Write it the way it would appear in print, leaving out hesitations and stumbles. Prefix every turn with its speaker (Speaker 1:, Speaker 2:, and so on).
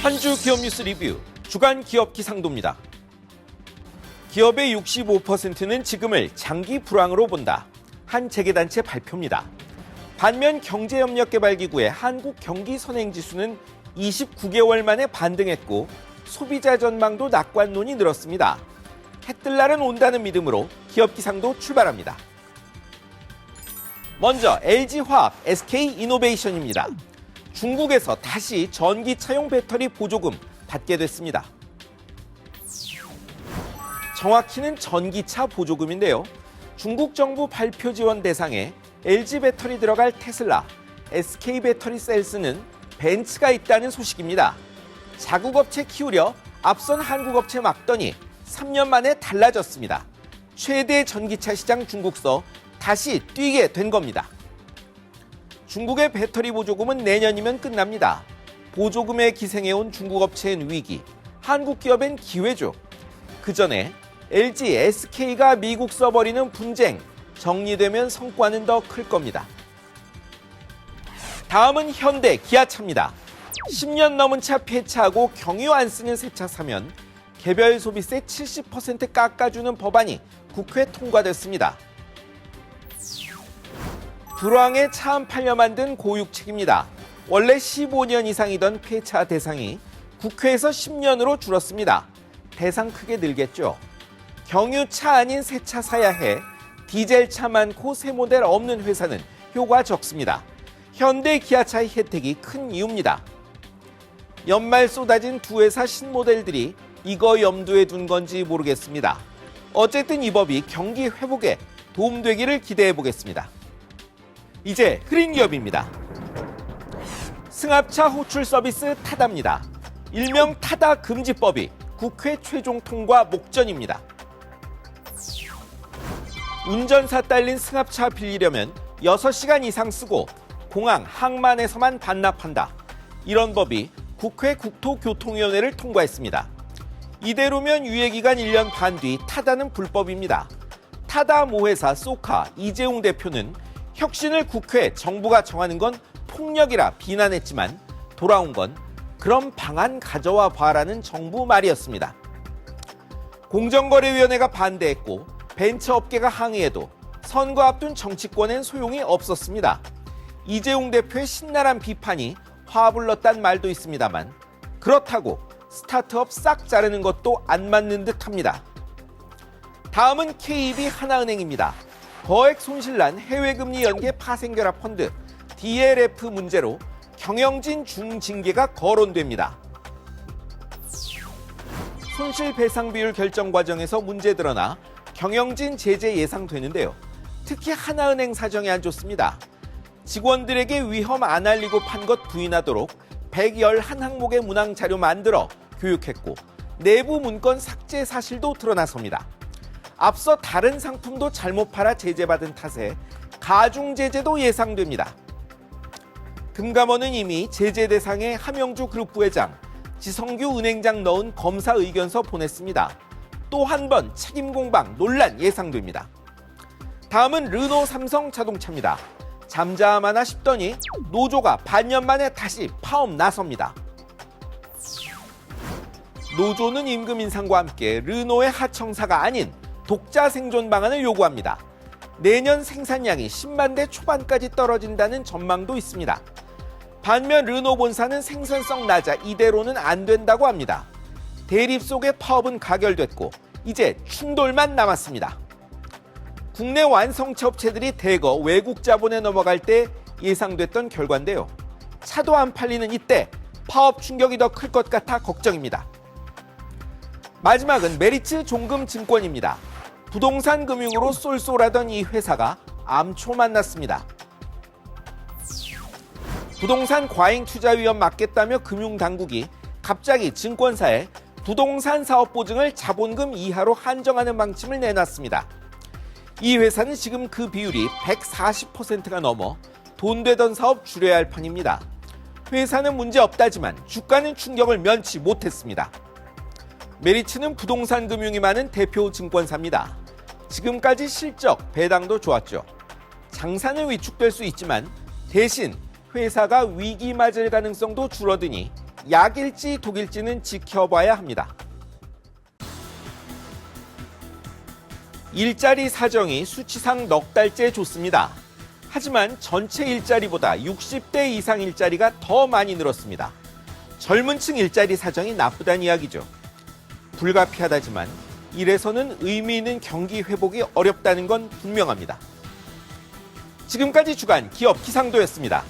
Speaker 1: 한 주 기업 뉴스 리뷰 주간 기업 기상도입니다. 기업의 65%는 지금을 장기 불황으로 본다. 한 재계단체 발표입니다. 반면 경제협력개발기구의 한국경기선행지수는 29개월 만에 반등했고 소비자 전망도 낙관론이 늘었습니다. 해뜰 날은 온다는 믿음으로 기업 기상도 출발합니다. 먼저 LG화학, SK이노베이션입니다. 중국에서 다시 전기차용 배터리 보조금 받게 됐습니다. 정확히는 전기차 보조금인데요. 중국 정부 발표 지원 대상에 LG 배터리 들어갈 테슬라, SK 배터리 셀스는 벤츠가 있다는 소식입니다. 자국 업체 키우려 앞선 한국 업체 막더니 3년 만에 달라졌습니다. 최대 전기차 시장 중국서 다시 뛰게 된 겁니다. 중국의 배터리 보조금은 내년이면 끝납니다. 보조금에 기생해온 중국 업체엔 위기, 한국 기업엔 기회죠. 그 전에 LG, SK가 미국 써버리는 분쟁 정리되면 성과는 더 클 겁니다. 다음은 현대, 기아차입니다. 10년 넘은 차 폐차하고 경유 안 쓰는 새 차 사면 개별 소비세 70% 깎아주는 법안이 국회 통과됐습니다. 불황에 차 안 팔려 만든 고육책입니다. 원래 15년 이상이던 폐차 대상이 국회에서 10년으로 줄었습니다. 대상 크게 늘겠죠. 경유차 아닌 새 차 사야 해. 디젤차 많고 새 모델 없는 회사는 효과 적습니다. 현대, 기아차의 혜택이 큰 이유입니다. 연말 쏟아진 두 회사 신모델들이 이거 염두에 둔 건지 모르겠습니다. 어쨌든 이 법이 경기 회복에 도움되기를 기대해 보겠습니다. 이제 흐린 기업입니다. 승합차 호출 서비스 타다입니다. 일명 타다 금지법이 국회 최종 통과 목전입니다. 운전사 딸린 승합차 빌리려면 6시간 이상 쓰고 공항, 항만에서만 반납한다. 이런 법이 국회 국토교통위원회를 통과했습니다. 이대로면 유예기간 1년 반 뒤 타다는 불법입니다. 타다 모회사 소카 이재용 대표는 혁신을 국회, 정부가 정하는 건 폭력이라 비난했지만 돌아온 건 그럼 방안 가져와 봐라는 정부 말이었습니다. 공정거래위원회가 반대했고 벤처업계가 항의해도 선거 앞둔 정치권엔 소용이 없었습니다. 이재용 대표의 신랄한 비판이 화불렀단 말도 있습니다만 그렇다고 스타트업 싹 자르는 것도 안 맞는 듯합니다. 다음은 KB 하나은행입니다. 거액 손실난 해외금리 연계 파생결합 펀드 DLF 문제로 경영진 중징계가 거론됩니다. 손실배상 비율 결정 과정에서 문제 드러나 경영진 제재 예상되는데요. 특히 하나은행 사정이 안 좋습니다. 직원들에게 위험 안 알리고 판 것 부인하도록 111항목의 문항 자료 만들어 교육했고 내부 문건 삭제 사실도 드러나섭니다. 앞서 다른 상품도 잘못 팔아 제재받은 탓에 가중 제재도 예상됩니다. 금감원은 이미 제재 대상에 함영주 그룹 부회장, 지성규 은행장 넣은 검사 의견서 보냈습니다. 또 한 번 책임 공방 논란 예상됩니다. 다음은 르노 삼성 자동차입니다. 잠잠하나 싶더니 노조가 반년 만에 다시 파업 나섭니다. 노조는 임금 인상과 함께 르노의 하청사가 아닌 독자 생존 방안을 요구합니다. 내년 생산량이 10만 대 초반까지 떨어진다는 전망도 있습니다. 반면 르노 본사는 생산성 낮아 이대로는 안 된다고 합니다. 대립 속의 파업은 가결됐고 이제 충돌만 남았습니다. 국내 완성차 업체들이 대거 외국 자본에 넘어갈 때 예상됐던 결과인데요. 차도 안 팔리는 이때 파업 충격이 더 클 것 같아 걱정입니다. 마지막은 메리츠 종금증권입니다. 부동산 금융으로 쏠쏠하던 이 회사가 암초 만났습니다. 부동산 과잉 투자 위험 막겠다며 금융당국이 갑자기 증권사에 부동산 사업 보증을 자본금 이하로 한정하는 방침을 내놨습니다. 이 회사는 지금 그 비율이 140%가 넘어 돈 되던 사업 줄여야 할 판입니다. 회사는 문제 없다지만 주가는 충격을 면치 못했습니다. 메리츠는 부동산 금융이 많은 대표 증권사입니다. 지금까지 실적, 배당도 좋았죠. 장사는 위축될 수 있지만 대신 회사가 위기 맞을 가능성도 줄어드니 약일지 독일지는 지켜봐야 합니다. 일자리 사정이 수치상 넉 달째 좋습니다. 하지만 전체 일자리보다 60대 이상 일자리가 더 많이 늘었습니다. 젊은 층 일자리 사정이 나쁘다는 이야기죠. 불가피하다지만 이래서는 의미 있는 경기 회복이 어렵다는 건 분명합니다. 지금까지 주간 기업 기상도였습니다.